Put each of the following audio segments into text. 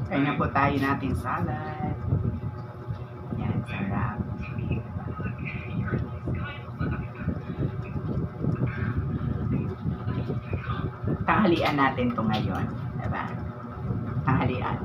Kaya na po tayo natin salad. Yan, sarap. Tanghalian natin to ngayon. Diba? Tanghalian.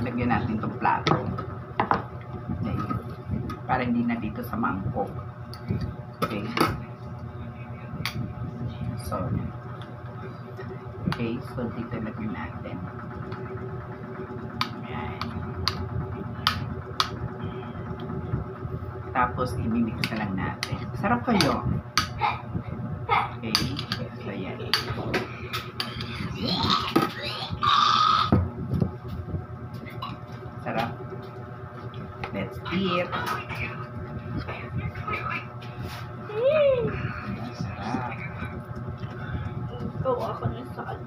Lagyan natin itong plato. Para hindi na dito sa mangkok. Okay. So dito lagyan natin. Ayan. Tapos imimix na lang natin. Sarap kayo. Okay. So yan. Sarap. Let's eat. Sarap. Gawa ko ng salad.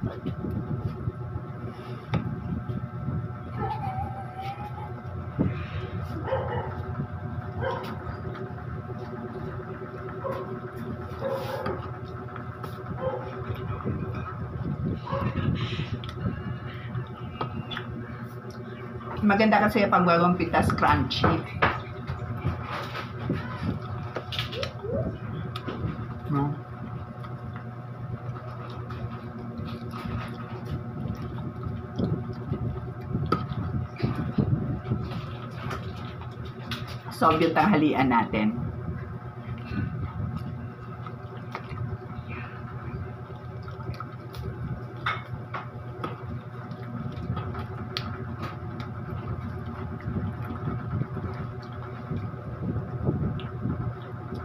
Maganda kasi pag gawang pitas crunchy. No? So, yung tanghalian natin.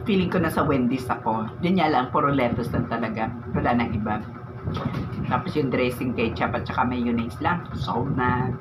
Feeling ko nasa Wendy's ako. Yun nga lang, puro lettuce lang talaga. Wala nang iba. Tapos yung dressing ketchup at saka mayonnaise lang. So na.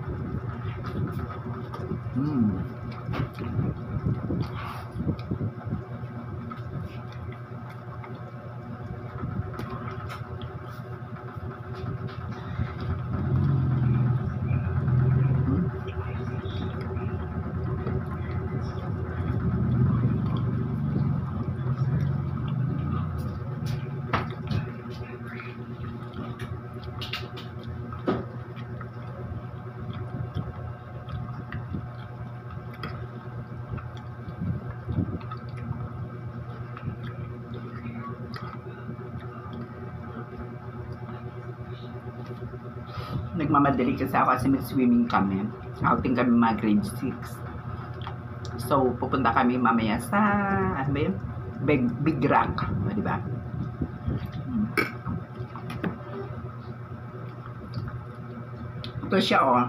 Nagmamadali kasi ako kasi mag-swimming kami. Outing kami mga grade 6. So, pupunta kami mamaya sa, ano ba yun? Big Rock. Di ba? Ito siya, oh.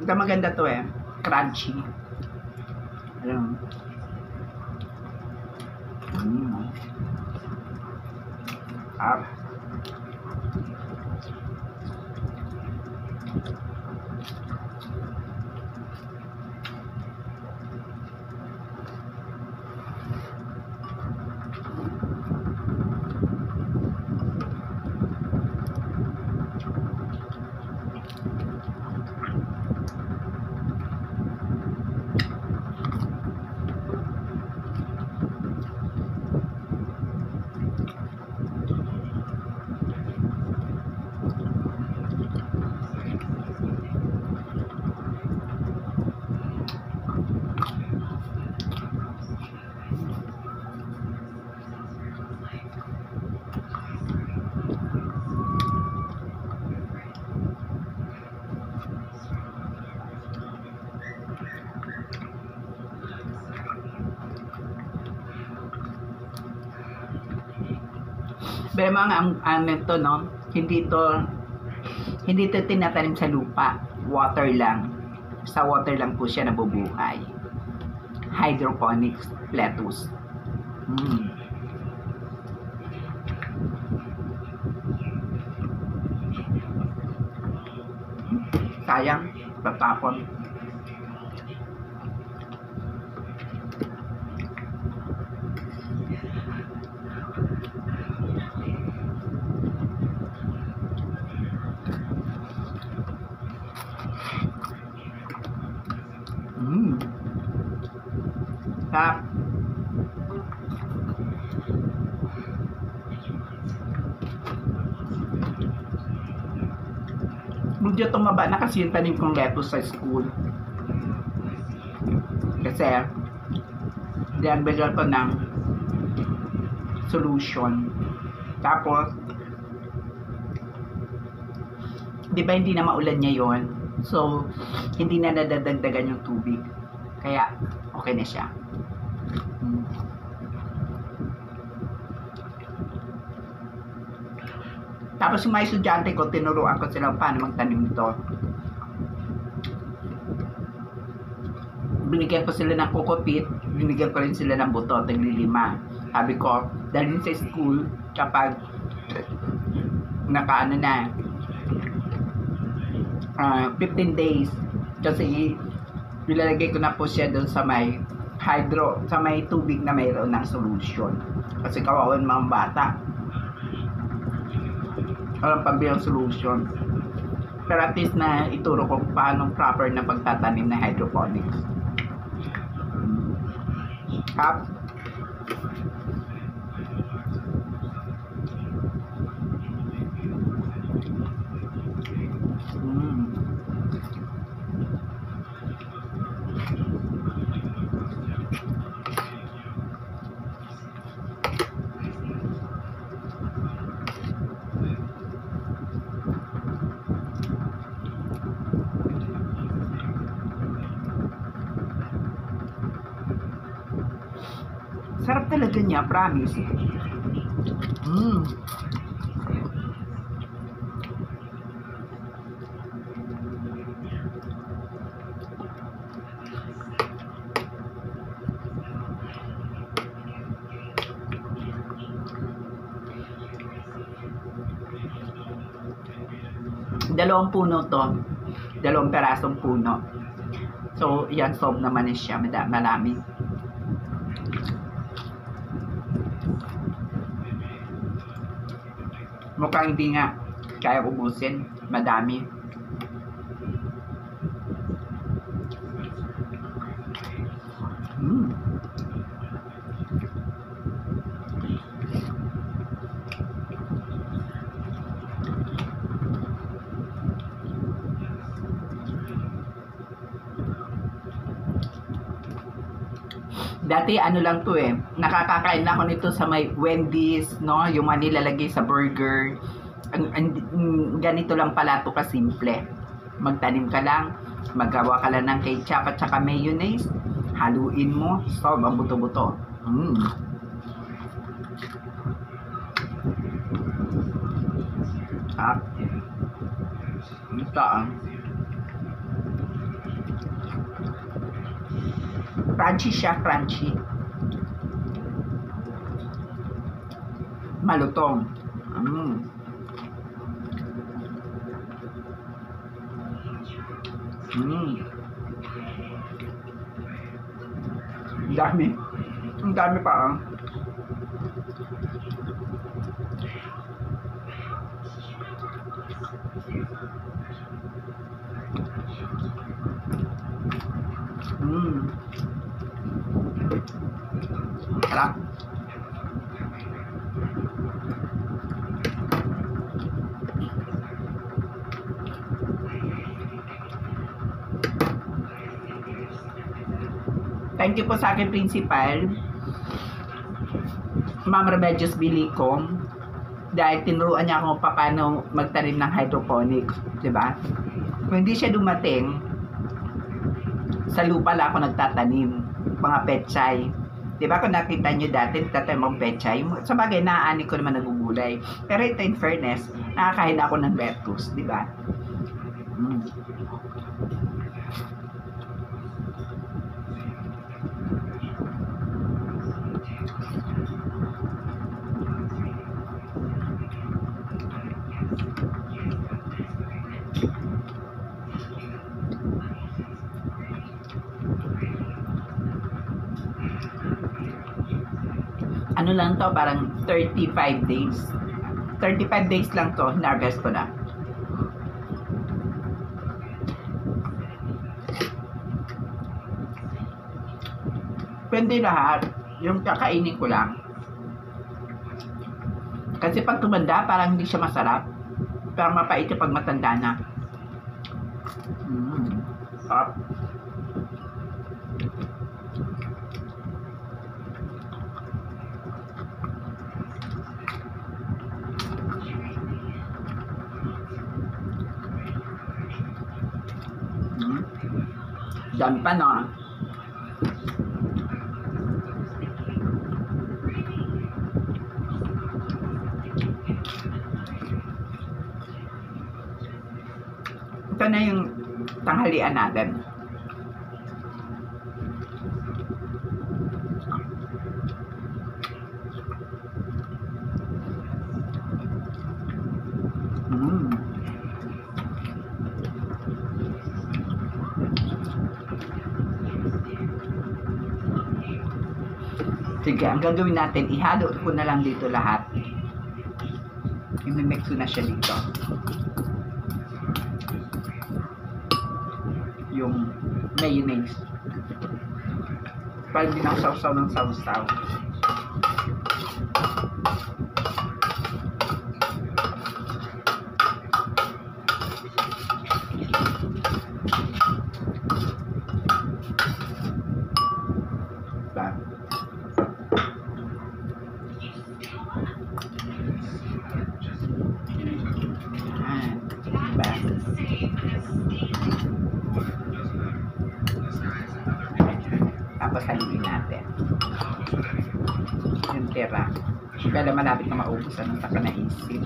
Maganda to eh. Crunchy. Alam. Pero mga ang ito, no? Hindi to tinatanim sa lupa. Water lang. Sa water lang po siya nabubuhay. Hydroponics lettuce. Sayang, tatapon. Sarap. Medyo tumaba na kasi yung tanim kong lettuce sa school. Kasi, dinagbagal ko ng solution. Tapos, di ba hindi na maulan ngayon? So, hindi na nadadagdagan yung tubig. Kaya, okay na siya. Tapos yung mga estudyante ko, tinuruan ko sila paano magtanim ito. Binigyan ko sila ng kokopit, binigyan ko rin sila ng buto, taglilima. Sabi ko, dahil sa school, kapag nakaano na, 15 days, kasi ilalagay ko na po siya doon sa may hydro, sa may tubig na mayroon ng solution. Kasi kawawan mga bata. Walang pambilang solution. Pero at least na ituro ko paano proper na pagtatanim na hydroponics. Up. Sarap talaga niya, promise. Dalawang puno to. Dalawang perasong puno. So, yan, sob naman siya. Malami. Mukhang hindi nga kaya ubusin. Madami. Dati ano lang to nakakakain na ako nito sa may Wendy's, no? Yung mga nilalagay sa burger. Ganito lang pala to kasimple. Magtanim ka lang, magawa ka lang ng ketchup at saka mayonnaise, haluin mo, solve ang buto-buto. Ito crunchy siya, crunchy. Malutong. Ang dami. Ang dami pa Sarap. Thank you po sa aking principal, Ma'am Remedios Bilicom, dahil tinuruan niya ako paano magtanim ng hydroponics, diba? Kung hindi siya dumating, sa lupa lang ako nagtatanim, mga pechay. Diba kung nakita nyo dati, nagtatanim ng pechay, sa bagay, naaani ko naman nagugulay. Pero ito, in fairness, nakakain ako ng lettuce, diba? ano lang to, parang 35 days. 35 days lang to, harvest ko na. Pwede lahat. Yung kakainin ko lang. Kasi pag tumanda, parang hindi siya masarap. Parang mapait yung pag matanda na. Sarap. Dami pa, no? Ito na yung tanghalian natin. Sige, ang gagawin natin, ihalo ko na lang dito lahat. I-mix ko na siya dito. Yung mayonnaise. Para hindi na sausaw ng sausaw. Tapos haluin natin yung tira. Kaya malapit na maubos, ano sa naisip.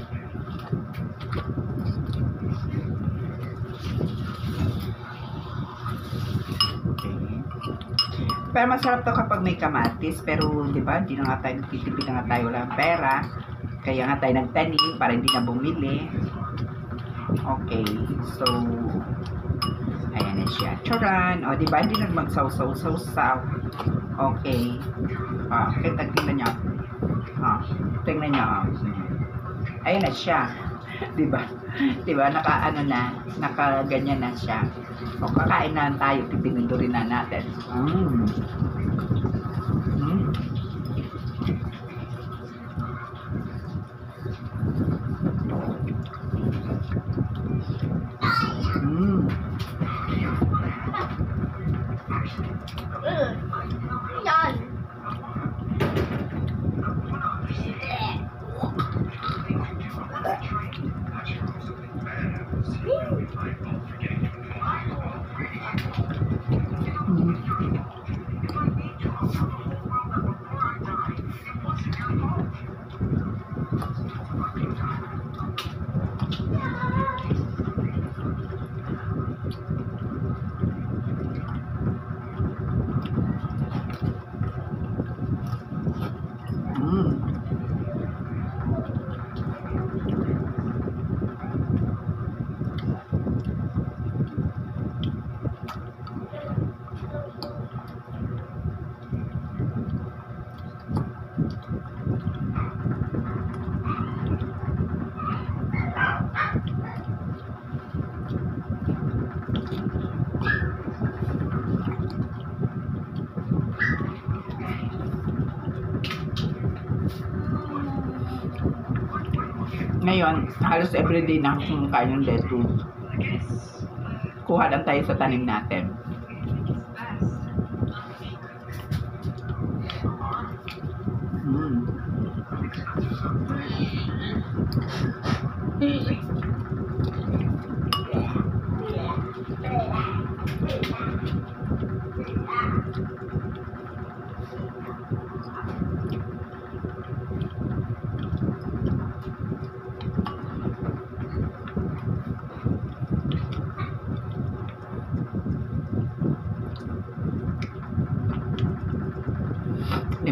Okay. Pero masarap to kapag may kamatis. Pero di ba, di na nga tayo nagtitipid, na nga tayo walang pera. Kaya nga tayo nagtanim para hindi na bumili. Okay, so ayan na siya. Charan! O, diba? Hindi na magsaw-saw-saw-saw. Okay. Okay, tingnan niya. Tingnan niya. Ayan na siya. Diba? Diba? Naka-ano na. Naka-ganyan na siya. O, kakain na tayo. Pipinundurin na natin. Yan. Ngayon, halos everyday na akong kumakain ng lettuce. Kuha lang tayo sa tanim natin.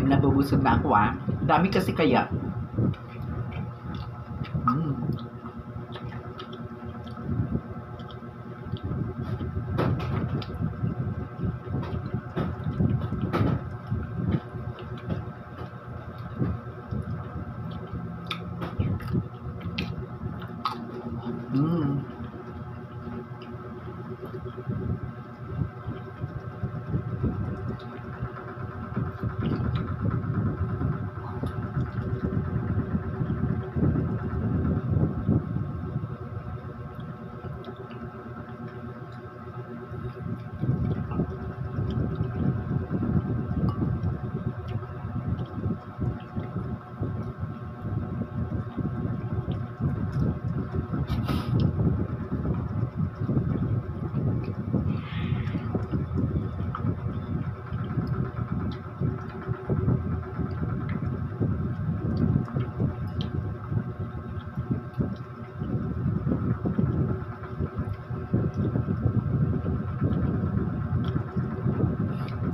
Nabubusog na ako Dami kasi kaya.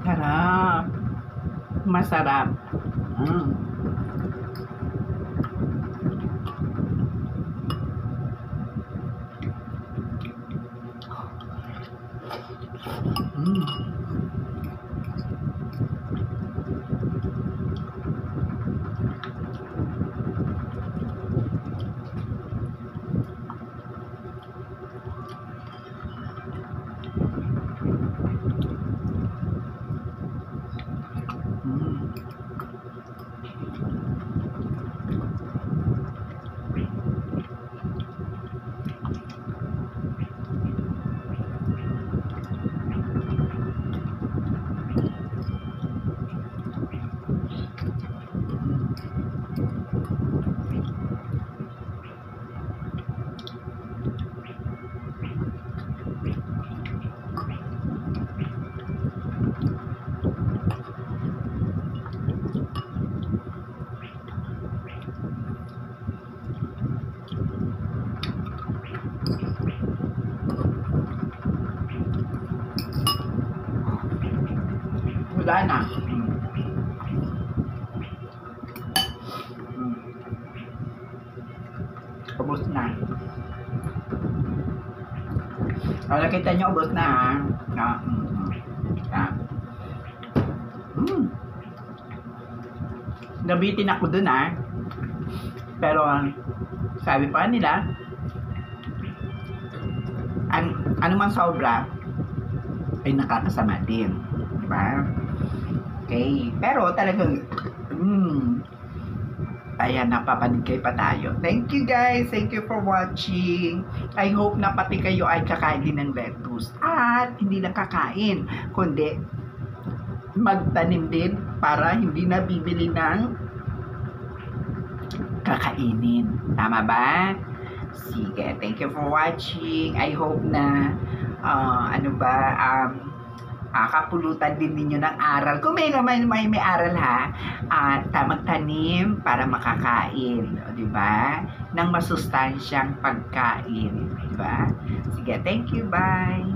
Sarap. Masarap. Mm. Mm. Mm. Wala na. Mm. Ubus na. Nakita nyo, ubus na ha. Ah, ah. Nabitin ako dun ha. Pero sabi pa nila, ano man sobra ay nakakasama din. Diba? Okay. Pero talagang ayan, napapanigay pa tayo. Thank you guys. Thank you for watching. I hope na pati kayo ay kakain din ng lettuce. At hindi lang kakain, kundi magtanim din para hindi na bibili ng kakainin. Tama ba? Sige. Thank you for watching. I hope na kapulutan din ninyo ng aral. Kung may aral ha, at magtanim para makakain, di ba? Ng masustansyang pagkain, di ba? Sige, thank you, bye.